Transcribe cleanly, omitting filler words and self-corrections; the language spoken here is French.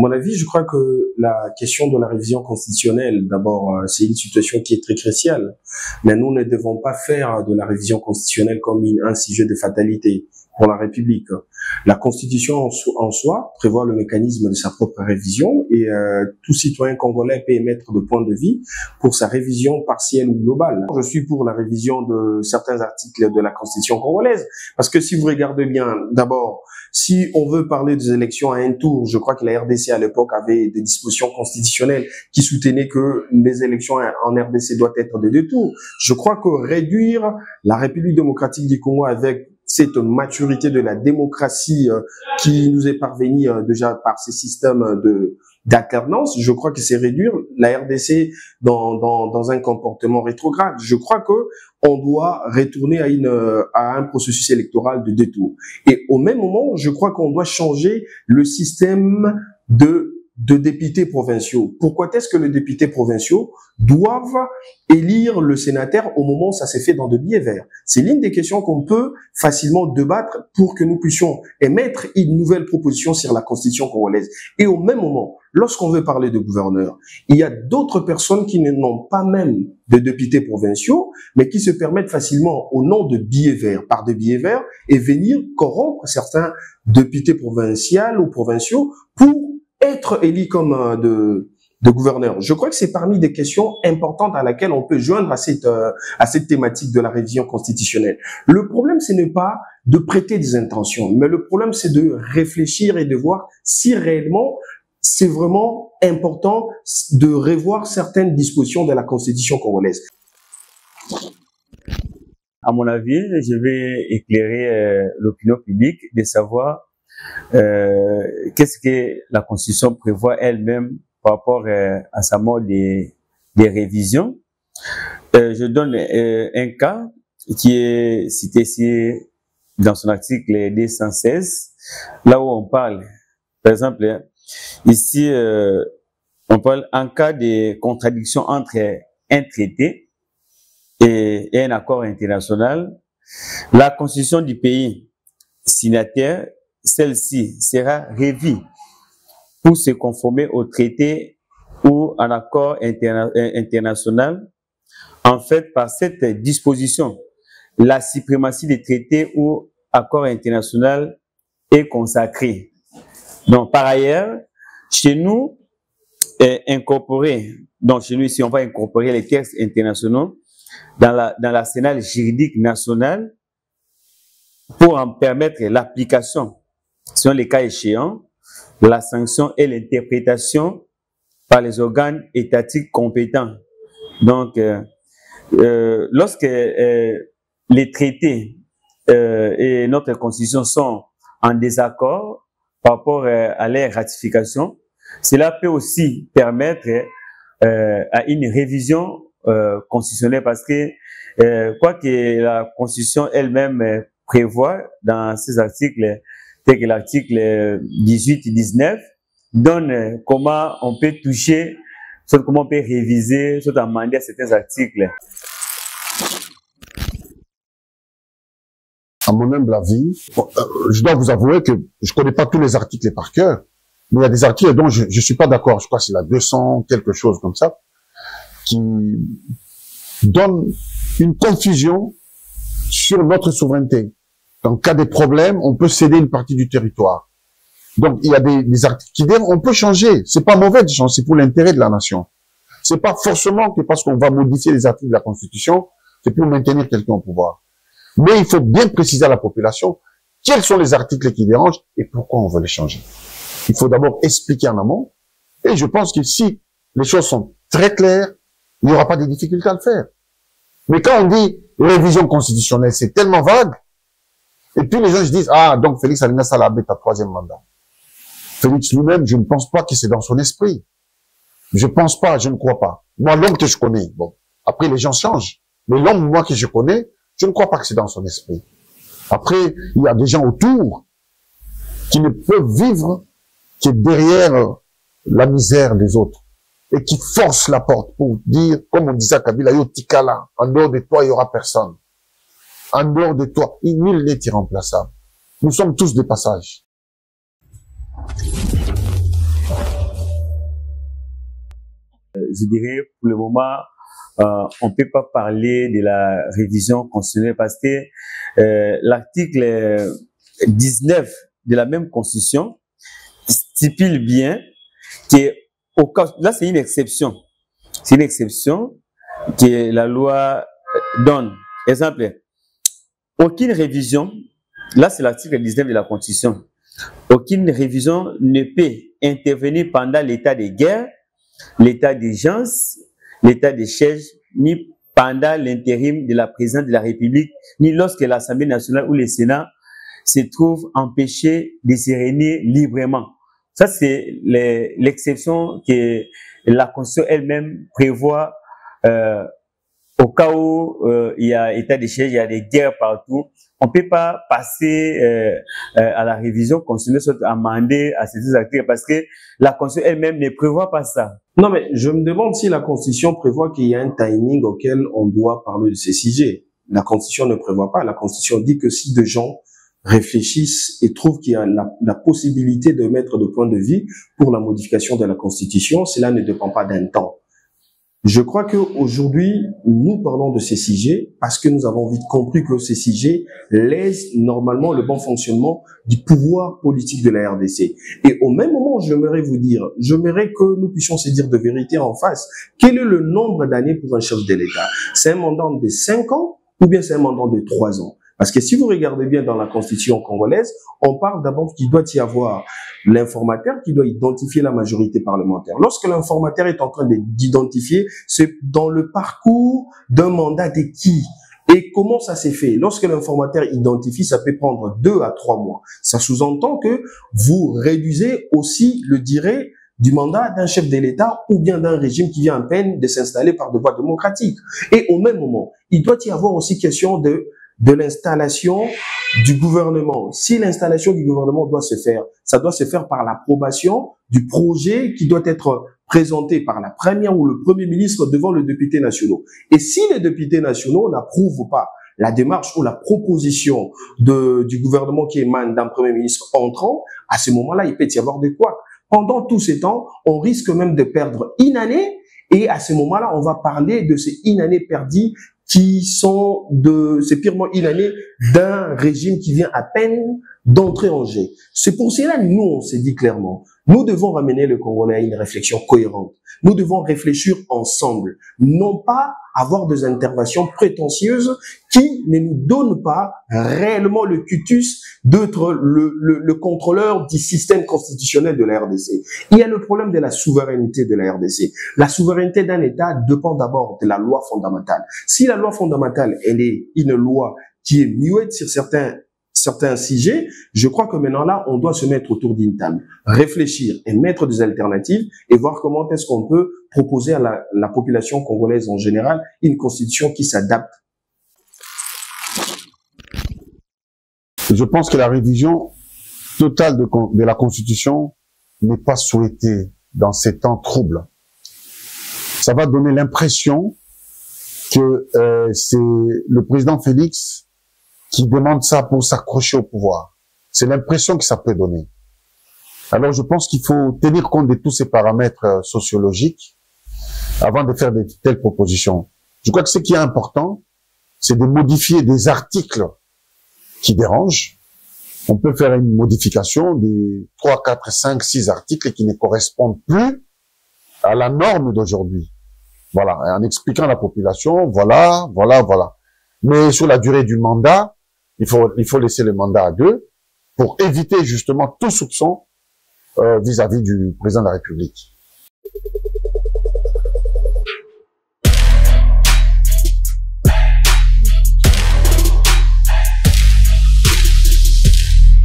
mon avis, je crois que la question de la révision constitutionnelle, d'abord, c'est une situation qui est très cruciale. Mais nous ne devons pas faire de la révision constitutionnelle comme un sujet de fatalité pour la République. La Constitution en soi prévoit le mécanisme de sa propre révision et tout citoyen congolais peut émettre de points de vue pour sa révision partielle ou globale. Je suis pour la révision de certains articles de la Constitution congolaise parce que si vous regardez bien, d'abord, si on veut parler des élections à un tour, je crois que la RDC à l'époque avait des dispositions constitutionnelles qui soutenaient que les élections en RDC doivent être de 2 tours. Je crois que réduire la République démocratique du Congo avec cette maturité de la démocratie qui nous est parvenue déjà par ces systèmes d'alternance, je crois que c'est réduire la RDC dans un comportement rétrograde. Je crois que on doit retourner à un processus électoral de 2 tours. Et au même moment, je crois qu'on doit changer le système de députés provinciaux. Pourquoi est-ce que les députés provinciaux doivent élire le sénateur au moment où ça s'est fait dans de billets verts? C'est l'une des questions qu'on peut facilement débattre pour que nous puissions émettre une nouvelle proposition sur la Constitution congolaise. Et au même moment, lorsqu'on veut parler de gouverneurs, il y a d'autres personnes qui n'ont pas même de députés provinciaux, mais qui se permettent facilement, au nom de billets verts, par des billets verts, et venir corrompre certains députés provinciaux ou provinciaux pour être élu comme de gouverneur. Je crois que c'est parmi des questions importantes à laquelle on peut joindre à cette thématique de la révision constitutionnelle. Le problème, ce n'est pas de prêter des intentions, mais le problème, c'est de réfléchir et de voir si réellement c'est vraiment important de revoir certaines dispositions de la Constitution congolaise. À mon avis, je vais éclairer l'opinion publique de savoir qu'est-ce que la Constitution prévoit elle-même par rapport à sa mode des révisions. Je donne un cas qui est cité ici dans son article 216, là où on parle, par exemple, ici, on parle en cas de contradiction entre un traité et un accord international, la Constitution du pays signataire, celle-ci sera revue pour se conformer au traité ou un accord international. En fait, par cette disposition, la suprématie des traités ou accords internationaux est consacrée. Donc, par ailleurs, chez nous, chez nous ici, on va incorporer les textes internationaux dans l'arsenal juridique national pour en permettre l'application, selon les cas échéants, la sanction et l'interprétation par les organes étatiques compétents. Donc, lorsque les traités et notre constitution sont en désaccord par rapport à leur ratification, cela peut aussi permettre à une révision constitutionnelle parce que quoi que la constitution elle-même prévoit dans ces articles, tel que l'article 18 et 19, donne comment on peut toucher, soit comment on peut réviser, soit amender certains articles. À mon humble avis, je dois vous avouer que je connais pas tous les articles par cœur, mais il y a des articles dont je suis pas d'accord. Je crois que c'est la 200, quelque chose comme ça, qui donne une confusion sur notre souveraineté. En cas de problème, on peut céder une partie du territoire. Donc, il y a des articles qui disent on peut changer. C'est pas mauvais de changer, c'est pour l'intérêt de la nation. C'est pas forcément que parce qu'on va modifier les articles de la Constitution, c'est pour maintenir quelqu'un au pouvoir. Mais il faut bien préciser à la population quels sont les articles qui dérangent et pourquoi on veut les changer. Il faut d'abord expliquer en amont. Et je pense que si les choses sont très claires, il n'y aura pas de difficulté à le faire. Mais quand on dit révision constitutionnelle, c'est tellement vague. Et puis les gens se disent, ah, donc Félix Alina Salabé est à 3e mandat. Félix lui-même, je ne pense pas que c'est dans son esprit. Je pense pas, je ne crois pas. Moi, l'homme que je connais, bon, après les gens changent. Mais l'homme, moi, que je connais, je ne crois pas que c'est dans son esprit. Après, il y a des gens autour qui ne peuvent vivre que derrière la misère des autres et qui forcent la porte pour dire, comme on disait à Kabila, yo tikala, en dehors de toi, il y aura personne. En dehors de toi, nul n'est irremplaçable. Nous sommes tous de passage. Je dirais, pour le moment, on peut pas parler de la révision constitutionnelle parce que l'article 19 de la même constitution stipule bien que au cas, là c'est une exception que la loi donne. Exemple, aucune révision, là c'est l'article 19 de la constitution, aucune révision ne peut intervenir pendant l'état de guerre, l'état d'urgence, l'état de siège, ni pendant l'intérim de la présidence de la République, ni lorsque l'Assemblée nationale ou le Sénat se trouvent empêchés de se réunir librement. Ça, c'est l'exception que la Constitution elle-même prévoit au cas où il y a état de siège, il y a des guerres partout. On ne peut pas passer à la révision constitutionnelle, amender à ces articles parce que la Constitution elle-même ne prévoit pas ça. Non, mais je me demande si la Constitution prévoit qu'il y a un timing auquel on doit parler de ces sujets. La Constitution ne prévoit pas. La Constitution dit que si deux gens réfléchissent et trouvent qu'il y a la possibilité de mettre de point de vue pour la modification de la Constitution, cela ne dépend pas d'un temps. Je crois qu'aujourd'hui, nous parlons de ces sujets parce que nous avons vite compris que ces sujets laissent normalement le bon fonctionnement du pouvoir politique de la RDC. Et au même moment, j'aimerais vous dire, j'aimerais que nous puissions se dire de vérité en face. Quel est le nombre d'années pour un chef de l'État? C'est un mandat de 5 ans ou bien c'est un mandat de 3 ans? Parce que si vous regardez bien dans la constitution congolaise, on parle d'abord qu'il doit y avoir l'informateur qui doit identifier la majorité parlementaire. Lorsque l'informateur est en train d'identifier, c'est dans le parcours d'un mandat de qui? Et comment ça s'est fait? Lorsque l'informateur identifie, ça peut prendre 2 à 3 mois. Ça sous-entend que vous réduisez aussi le durée du mandat d'un chef de l'État ou bien d'un régime qui vient à peine de s'installer par de voie démocratique. Et au même moment, il doit y avoir aussi question de l'installation du gouvernement. Si l'installation du gouvernement doit se faire, ça doit se faire par l'approbation du projet qui doit être présenté par la première ou le premier ministre devant les députés nationaux. Et si les députés nationaux n'approuvent pas la démarche ou la proposition du gouvernement qui émane d'un premier ministre entrant, à ce moment-là, il peut y avoir des couacs. Pendant tout ce temps, on risque même de perdre une année et à ce moment-là, on va parler de ces une année perdues qui sont c'est purement une année d'un régime qui vient à peine d'entrer en jeu. C'est pour cela, nous, on s'est dit clairement, nous devons ramener le Congolais à une réflexion cohérente. Nous devons réfléchir ensemble, non pas avoir des interventions prétentieuses qui ne nous donnent pas réellement le cutus d'être le contrôleur du système constitutionnel de la RDC. Il y a le problème de la souveraineté de la RDC. La souveraineté d'un État dépend d'abord de la loi fondamentale. Si la loi fondamentale, elle est une loi qui est muette sur certains sujets, je crois que maintenant là, on doit se mettre autour d'une table, réfléchir et mettre des alternatives et voir comment est-ce qu'on peut proposer à la population congolaise en général une constitution qui s'adapte. Je pense que la révision totale de la constitution n'est pas souhaitée dans ces temps troubles. Ça va donner l'impression que c'est le président Félix qui demande ça pour s'accrocher au pouvoir. C'est l'impression que ça peut donner. Alors je pense qu'il faut tenir compte de tous ces paramètres sociologiques avant de faire de telles propositions. Je crois que ce qui est important, c'est de modifier des articles qui dérangent. On peut faire une modification des 3, 4, 5, 6 articles qui ne correspondent plus à la norme d'aujourd'hui. Voilà, en expliquant à la population, voilà. Mais sur la durée du mandat, il faut laisser le mandat à 2 pour éviter justement tout soupçon vis-à-vis du président de la République.